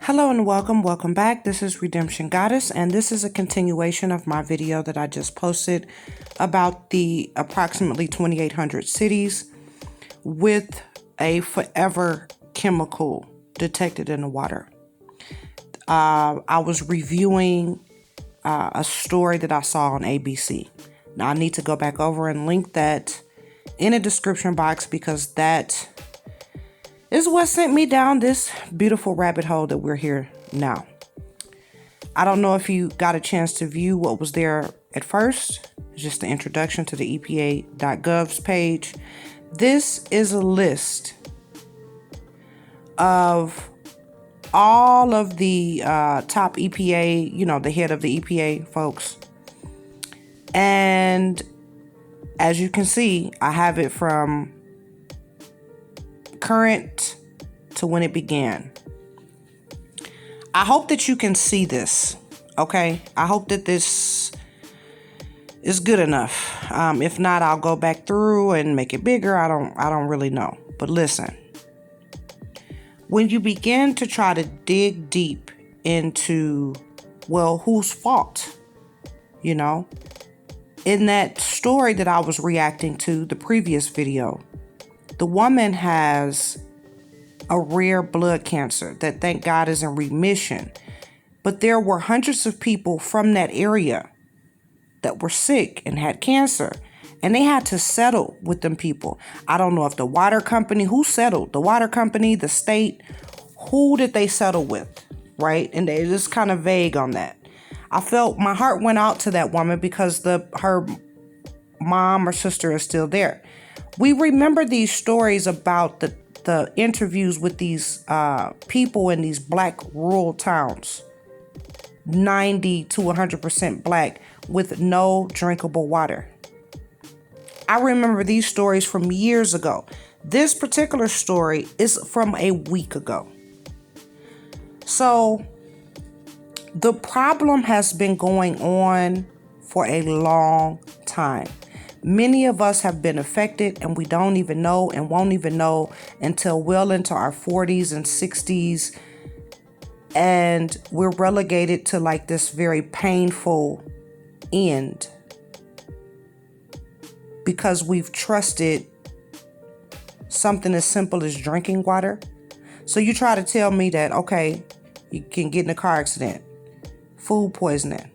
Hello and welcome back. This is Redemption Goddess, and this is a continuation of my video that I just posted about the approximately 2,800 cities with a forever chemical detected in the water. I was reviewing a story that I saw on ABC. Now I need to go back over and link that in the description box because that is what sent me down this beautiful rabbit hole that we're here now. I don't know if you got a chance to view what was there at first. It's just the introduction to the EPA.gov's page. This is a list of all of the top EPA, the head of the EPA folks. And as you can see, I have it from current to when it began. I hope that you can see this, okay? I hope that this is good enough. If not, I'll go back through and make it bigger. I don't really know. But listen, when you begin to try to dig deep into, well, whose fault, in that story that I was reacting to, the previous video, the woman has a rare blood cancer that, thank God, is in remission. But there were hundreds of people from that area that were sick and had cancer, and they had to settle with them people. I don't know if the water company, who settled? The water company, the state, who did they settle with, right? And they just kind of vague on that. I felt my heart went out to that woman because her mom or sister is still there. We remember these stories about the interviews with these people in these black rural towns, 90 to 100% black, with no drinkable water. I remember these stories from years ago. This particular story is from a week ago. So the problem has been going on for a long time. Many of us have been affected and we don't even know and won't even know until well into our 40s and 60s. And we're relegated to like this very painful end because we've trusted something as simple as drinking water. So you try to tell me that, okay, you can get in a car accident, food poisoning,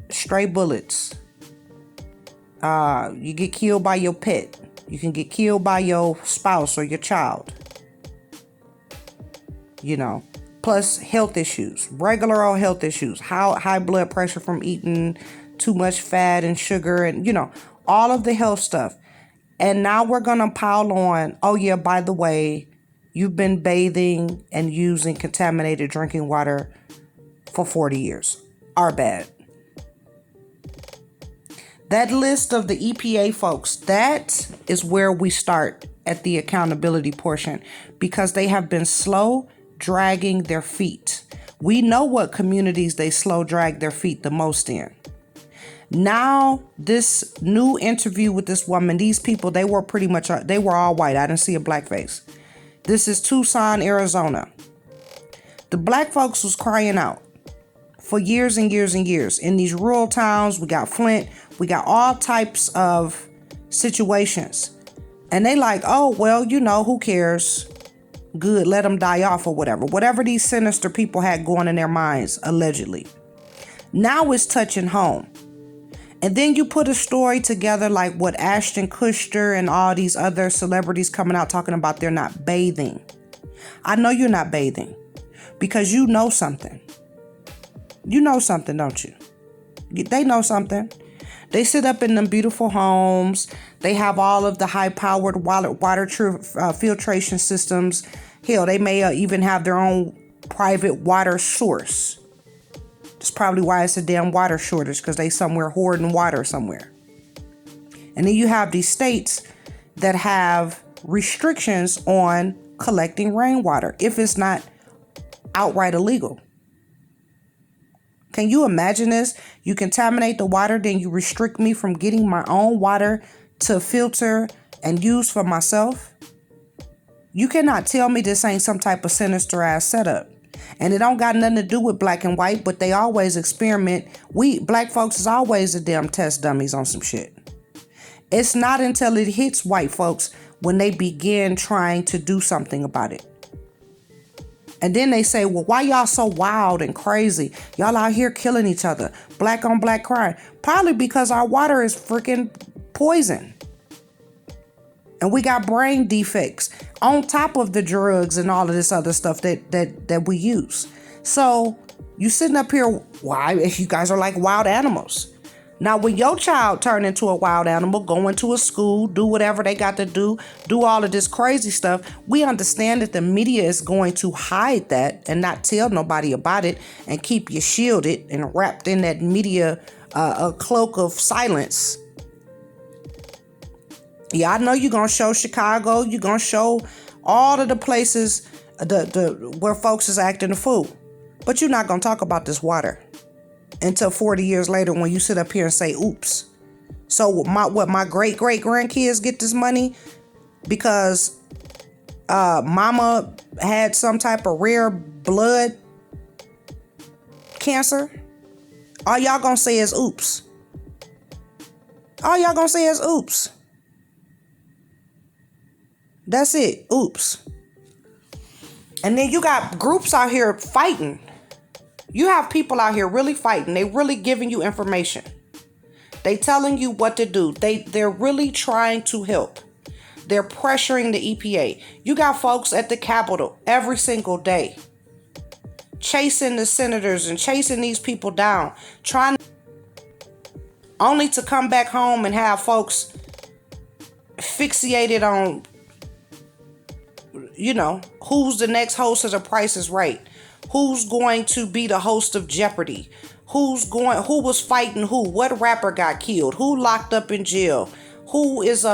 stray bullets. You get killed by your pet. You can get killed by your spouse or your child. Plus health issues, regular old health issues, high blood pressure from eating too much fat and sugar and, all of the health stuff. And now we're going to pile on, oh yeah, by the way, you've been bathing and using contaminated drinking water for 40 years. Our bad. That list of the EPA folks, that is where we start at the accountability portion because they have been slow dragging their feet. We know what communities they slow drag their feet the most in. Now, this new interview with this woman, these people, they were all white. I didn't see a black face. This is Tucson, Arizona. The black folks was crying out for years and years and years. In these rural towns, we got Flint, we got all types of situations. And they like, oh, well, who cares? Good, let them die off or whatever. Whatever these sinister people had going in their minds, allegedly. Now it's touching home. And then you put a story together like what Ashton Kutcher and all these other celebrities coming out talking about they're not bathing. I know you're not bathing because you know something. You know something, don't you? They know something. They sit up in them beautiful homes. They have all of the high-powered water filtration systems. Hell, they may even have their own private water source. That's probably why it's a damn water shortage, because they somewhere hoarding water somewhere. And then you have these states that have restrictions on collecting rainwater if it's not outright illegal. Can you imagine this? You contaminate the water, then you restrict me from getting my own water to filter and use for myself? You cannot tell me this ain't some type of sinister ass setup. And it don't got nothing to do with black and white, but they always experiment. We black folks is always the damn test dummies on some shit. It's not until it hits white folks when they begin trying to do something about it. And then they say, well, why y'all so wild and crazy? Y'all out here killing each other. Black on black crime. Probably because our water is freaking poison. And we got brain defects on top of the drugs and all of this other stuff that we use. So you sitting up here, why? If you guys are like wild animals. Now, when your child turn into a wild animal, go into a school, do whatever they got to do all of this crazy stuff, we understand that the media is going to hide that and not tell nobody about it and keep you shielded and wrapped in that media a cloak of silence. Yeah, I know you're going to show Chicago. You're going to show all of the places where folks is acting a fool. But you're not going to talk about this water until 40 years later when you sit up here and say, oops. So my great-great-grandkids get this money because mama had some type of rare blood cancer? All y'all going to say is oops. All y'all going to say is oops. That's it. Oops. And then you got groups out here fighting. You have people out here really fighting. They really giving you information. They telling you what to do. They're really trying to help. They're pressuring the EPA. You got folks at the Capitol every single day chasing the senators and chasing these people down, only to come back home and have folks fixated on, who's the next host of The Price is Right. Who's going to be the host of Jeopardy? Who was fighting who? What rapper got killed? Who locked up in jail? Who is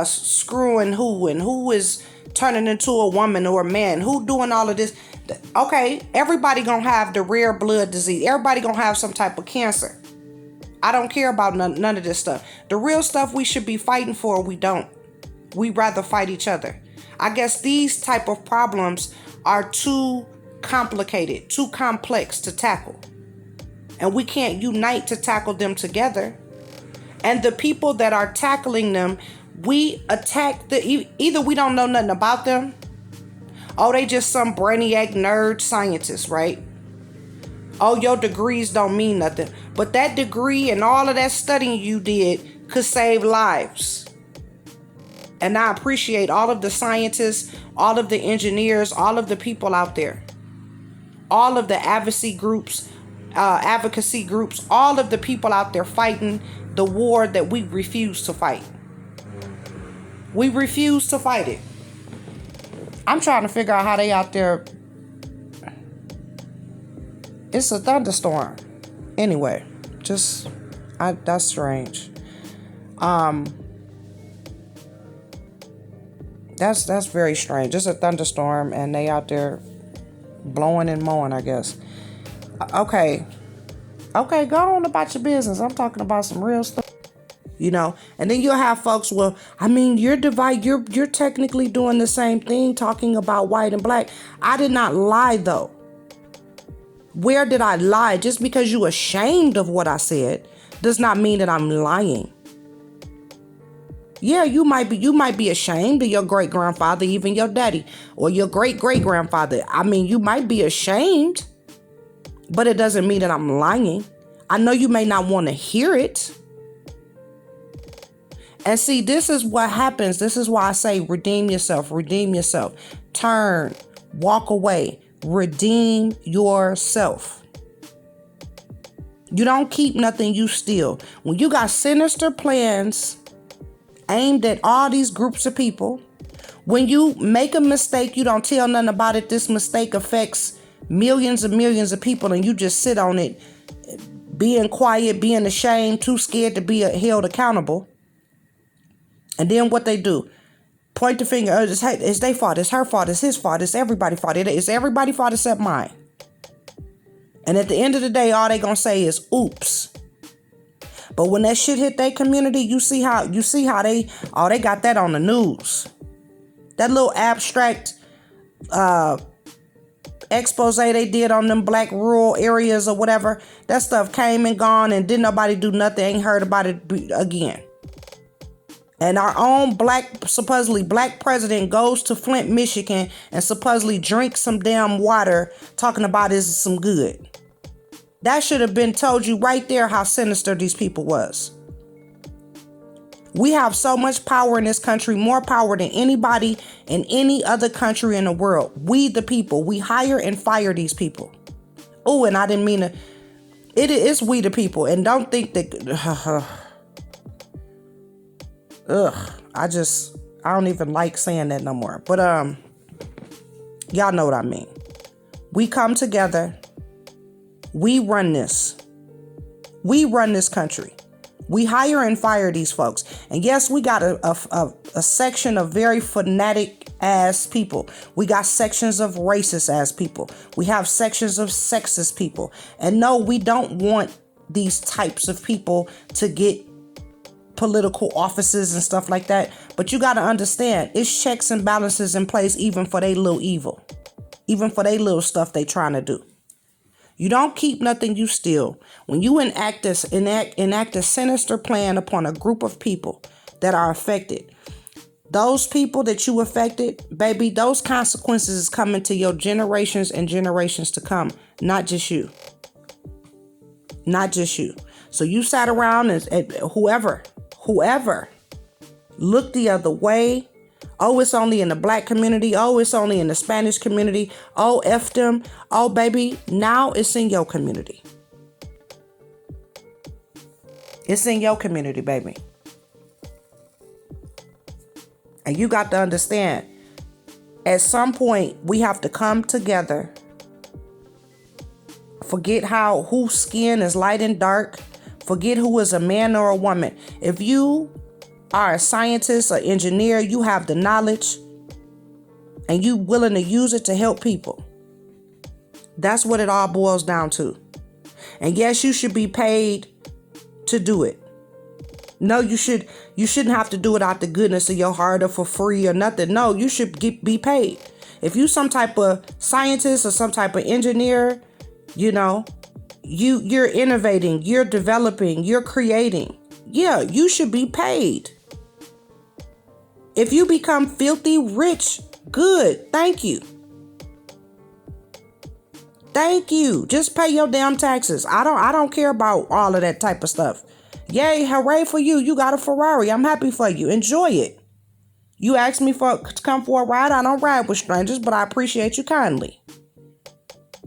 screwing who? And who is turning into a woman or a man? Who doing all of this? Okay, everybody gonna have the rare blood disease. Everybody gonna have some type of cancer. I don't care about none of this stuff. The real stuff we should be fighting for, we don't. We rather fight each other. I guess these type of problems are too complicated, too complex to tackle. And we can't unite to tackle them together. And the people that are tackling them, we attack either we don't know nothing about them. Oh, they just some brainiac nerd scientists, right? Oh, your degrees don't mean nothing. But that degree and all of that studying you did could save lives. And I appreciate all of the scientists, all of the engineers, all of the people out there. All of the advocacy groups, all of the people out there fighting the war that we refuse to fight. We refuse to fight it. I'm trying to figure out how they out there. It's a thunderstorm. Anyway, that's strange. That's very strange. It's a thunderstorm and they out there blowing and mowing, I guess. Okay, go on about your business. I'm talking about some real stuff. And then you'll have folks, well, I mean, you're technically doing the same thing, talking about white and black. I did not lie, though. Where did I lie? Just because you're ashamed of what I said does not mean that I'm lying. Yeah, you might be ashamed of your great-grandfather, even your daddy, or your great-great-grandfather. I mean, you might be ashamed, but it doesn't mean that I'm lying. I know you may not want to hear it. And see, this is what happens. This is why I say redeem yourself. Redeem yourself. Turn. Walk away. Redeem yourself. You don't keep nothing, you steal. When you got sinister plans aimed at all these groups of people, when you make a mistake, you don't tell nothing about it. This mistake affects millions and millions of people, and you just sit on it, being quiet, being ashamed, too scared to be held accountable. And then what they do? Point the finger. Oh, it's their fault. It's her fault. It's his fault. It's everybody's fault. It's everybody's fault except mine. And at the end of the day, all they gonna say is oops. But when that shit hit their community, you see how they got that on the news. That little abstract expose they did on them black rural areas or whatever, that stuff came and gone and didn't nobody do nothing, ain't heard about it again. And our own supposedly black president goes to Flint, Michigan and supposedly drinks some damn water talking about is some good. That should have been told you right there how sinister these people was. We have so much power in this country, more power than anybody in any other country in the world. We the people, we hire and fire these people. Oh, and I didn't mean to. It is we the people. And don't think that... I don't even like saying that no more. But y'all know what I mean. We come together. We run this. We run this country. We hire and fire these folks. And yes, we got a section of very fanatic ass people. We got sections of racist ass people. We have sections of sexist people. And no, we don't want these types of people to get political offices and stuff like that. But you got to understand, it's checks and balances in place even for they little evil. Even for they little stuff they trying to do. You don't keep nothing, you steal. When you enact a sinister plan upon a group of people that are affected, those people that you affected, baby, those consequences is coming to your generations and generations to come. Not just you. Not just you. So you sat around and whoever looked the other way. Oh, it's only in the black community. Oh, it's only in the Spanish community. Oh, F them. Oh, baby, now it's in your community. It's in your community, baby. And you got to understand, at some point, we have to come together. Forget whose skin is light and dark. Forget who is a man or a woman. If you are a scientist or engineer, you have the knowledge and you willing to use it to help people. That's what it all boils down to. And yes, you should be paid to do it. No, you shouldn't have to do it out the goodness of your heart or for free or nothing. No, you should be paid. If you some type of scientist or some type of engineer, you're innovating, you're developing, you're creating. Yeah, you should be paid. If you become filthy rich, good. Thank you. Thank you. Just pay your damn taxes. I don't care about all of that type of stuff. Yay, hooray for you. You got a Ferrari. I'm happy for you. Enjoy it. You asked me to come for a ride. I don't ride with strangers, but I appreciate you kindly.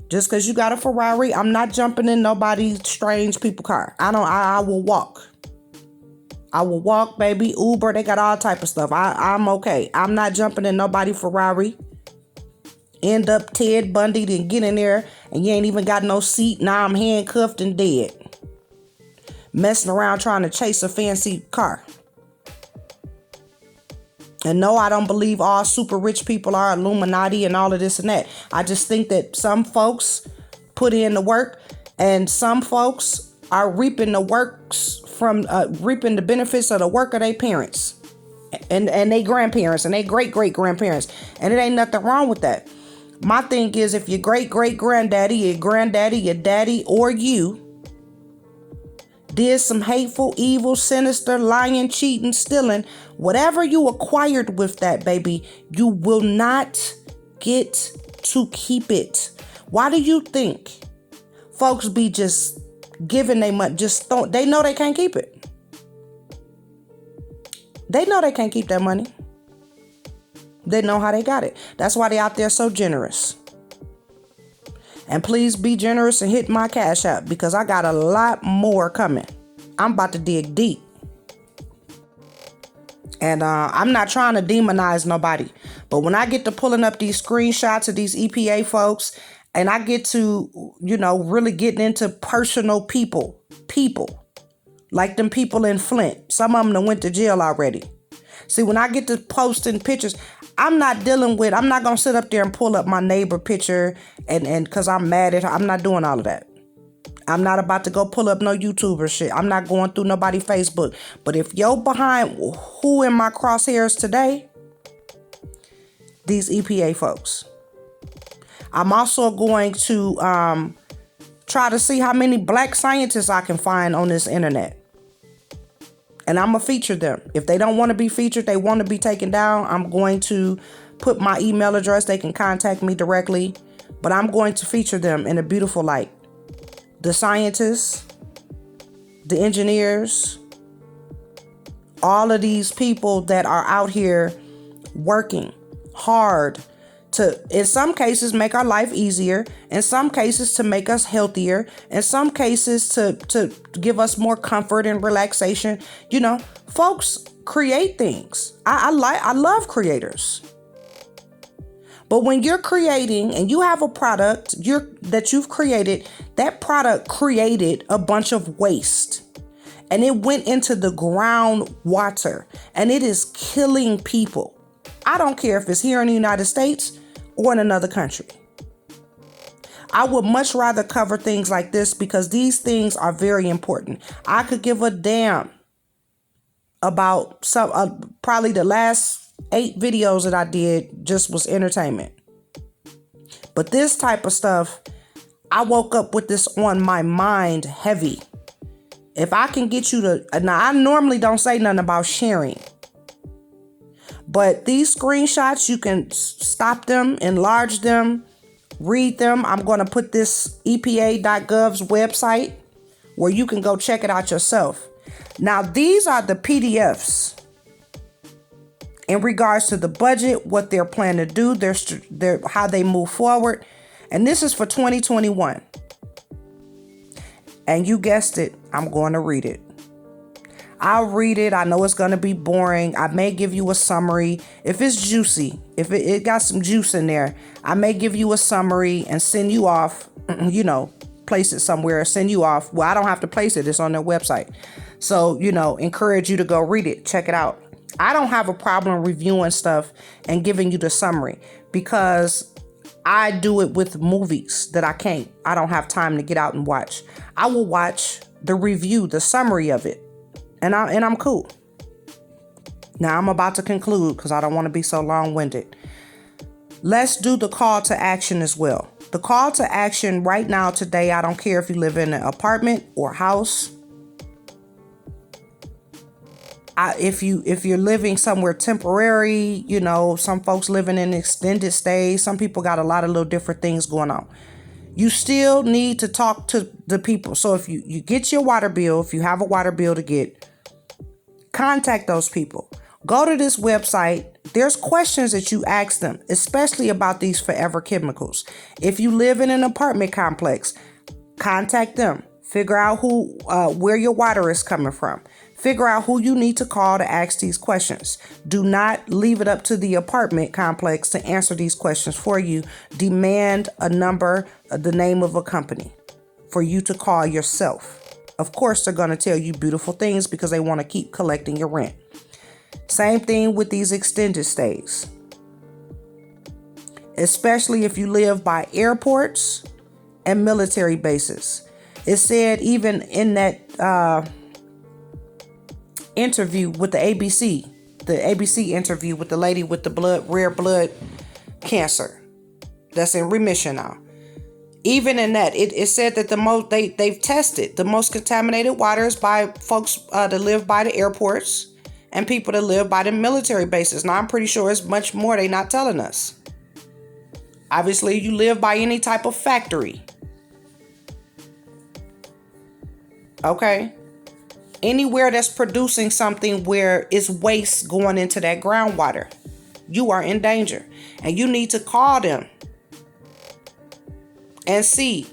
Just because you got a Ferrari, I'm not jumping in nobody's strange people car. I will walk. I will walk, baby. Uber, they got all type of stuff. I'm okay. I'm not jumping in nobody's Ferrari. End up Ted Bundy and get in there and you ain't even got no seat. Now I'm handcuffed and dead. Messing around trying to chase a fancy car. And no, I don't believe all super rich people are Illuminati and all of this and that. I just think that some folks put in the work and some folks are reaping the works from reaping the benefits of the work of their parents and their grandparents and their great-great-grandparents. And it ain't nothing wrong with that. My thing is, if your great-great-granddaddy, your granddaddy, your daddy, or you did some hateful, evil, sinister, lying, cheating, stealing, whatever you acquired with that, baby, you will not get to keep it. Why do you think folks be just giving they money? They know they can't keep it. They know they can't keep that money. They know how they got it. That's why they out there so generous. And please be generous and hit my Cash App because I got a lot more coming. I'm about to dig deep. And I'm not trying to demonize nobody. But when I get to pulling up these screenshots of these EPA folks and I get to, really getting into personal people, like them people in Flint. Some of them done went to jail already. See, when I get to posting pictures, I'm not going to sit up there and pull up my neighbor picture and because I'm mad at her. I'm not doing all of that. I'm not about to go pull up no YouTuber shit. I'm not going through nobody Facebook. But if you're behind who in my crosshairs today, these EPA folks. I'm also going to try to see how many black scientists I can find on this internet. And I'm going to feature them. If they don't want to be featured, they want to be taken down, I'm going to put my email address. They can contact me directly. But I'm going to feature them in a beautiful light. The scientists, the engineers, all of these people that are out here working hard to, in some cases, make our life easier, in some cases to make us healthier, in some cases to give us more comfort and relaxation. You know, folks create things. I love creators. But when you're creating and you have a product that you've created, that product created a bunch of waste. And it went into the groundwater. And it is killing people. I don't care if it's here in the United States or in another country. I would much rather cover things like this because these things are very important. I could give a damn about some, probably the last 8 videos that I did just was entertainment. But this type of stuff, I woke up with this on my mind heavy. If I can get you to, now I normally don't say nothing about sharing. But these screenshots, you can stop them, enlarge them, read them. I'm going to put this EPA.gov's website where you can go check it out yourself. Now, these are the PDFs in regards to the budget, what they're planning to do, their how they move forward. And this is for 2021. And you guessed it, I'm going to read it. I'll read it. I know it's going to be boring. I may give you a summary. If it's juicy, if it got some juice in there, I may give you a summary and send you off, place it somewhere, send you off. Well, I don't have to place it. It's on their website. So, encourage you to go read it. Check it out. I don't have a problem reviewing stuff and giving you the summary because I do it with movies that I don't have time to get out and watch. I will watch the review, the summary of it. And I'm cool. Now I'm about to conclude because I don't want to be so long-winded. Let's do the call to action as well. The call to action right now today, I don't care if you live in an apartment or house. If you're living somewhere temporary, some folks living in extended stays. Some people got a lot of little different things going on. You still need to talk to the people. So if you get your water bill, if you have a water bill to get, contact those people. Go to this website. There's questions that you ask them, especially about these forever chemicals. If you live in an apartment complex, contact them. Figure out where your water is coming from. Figure out who you need to call to ask these questions. Do not leave it up to the apartment complex to answer these questions for you. Demand a number, the name of a company for you to call yourself. Of course, they're going to tell you beautiful things because they want to keep collecting your rent. Same thing with these extended stays. Especially if you live by airports and military bases. It said even in that interview with the ABC interview with the lady with the rare blood cancer that's in remission now. Even in that, it said that they've tested the most contaminated waters by folks that live by the airports and people that live by the military bases. Now, I'm pretty sure it's much more they're not telling us. Obviously, you live by any type of factory. Okay? Anywhere that's producing something where it's waste going into that groundwater, you are in danger. And you need to call them and see.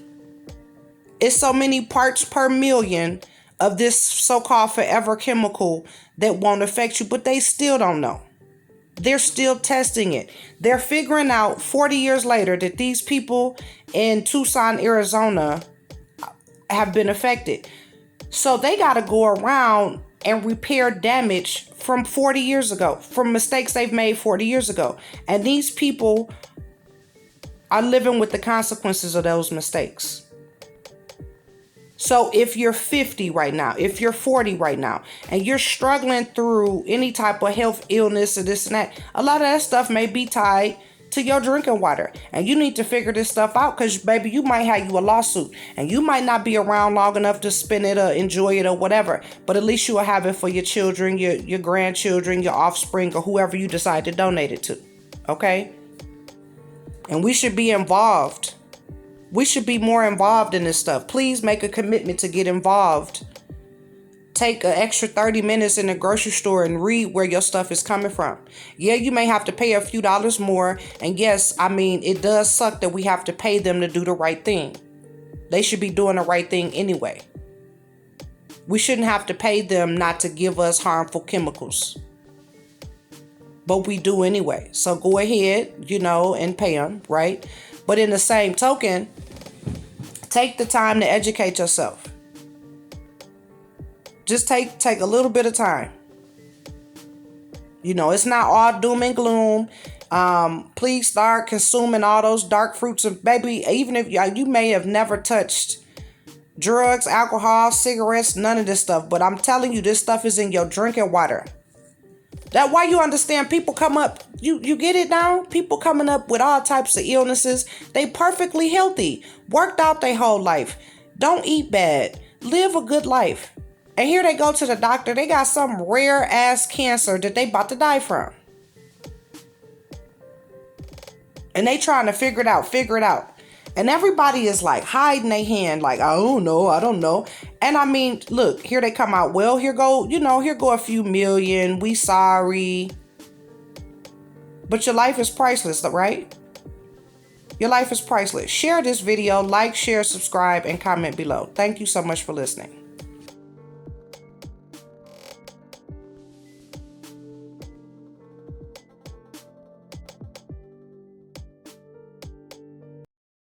It's so many parts per million of this so-called forever chemical that won't affect you, but they still don't know. They're still testing it. They're figuring out 40 years later that these people in Tucson, Arizona have been affected. So they got to go around and repair damage from 40 years ago, from mistakes they've made 40 years ago. And these people are living with the consequences of those mistakes. So if you're 50 right now, if you're 40 right now, and you're struggling through any type of health illness or this and that, a lot of that stuff may be tied to your drinking water. And you need to figure this stuff out, because, baby, you might have you a lawsuit. And you might not be around long enough to spend it or enjoy it or whatever. But at least you will have it for your children, your grandchildren, your offspring, or whoever you decide to donate it to. Okay? And we should be involved. We should be more involved in this stuff. Please make a commitment to get involved. Take an extra 30 minutes in the grocery store and read where your stuff is coming from. Yeah, you may have to pay a few dollars more. And yes, I mean, it does suck that we have to pay them to do the right thing. They should be doing the right thing anyway. We shouldn't have to pay them not to give us harmful chemicals. But we do anyway. So go ahead, and pay them, right? But in the same token, take the time to educate yourself. Just take a little bit of time. It's not all doom and gloom. Please start consuming all those dark fruits. And baby, even if you may have never touched drugs, alcohol, cigarettes, none of this stuff. But I'm telling you, this stuff is in your drinking water. That's why you understand people come up. You get it now? People coming up with all types of illnesses. They perfectly healthy. Worked out their whole life. Don't eat bad. Live a good life. And here they go to the doctor. They got some rare ass cancer that they about to die from. And they trying to figure it out. And everybody is like hiding their hand, like, I don't know. And I mean, look, here they come out. Well, here go a few million. We sorry. But your life is priceless, right? Your life is priceless. Share this video, like, share, subscribe, and comment below. Thank you so much for listening.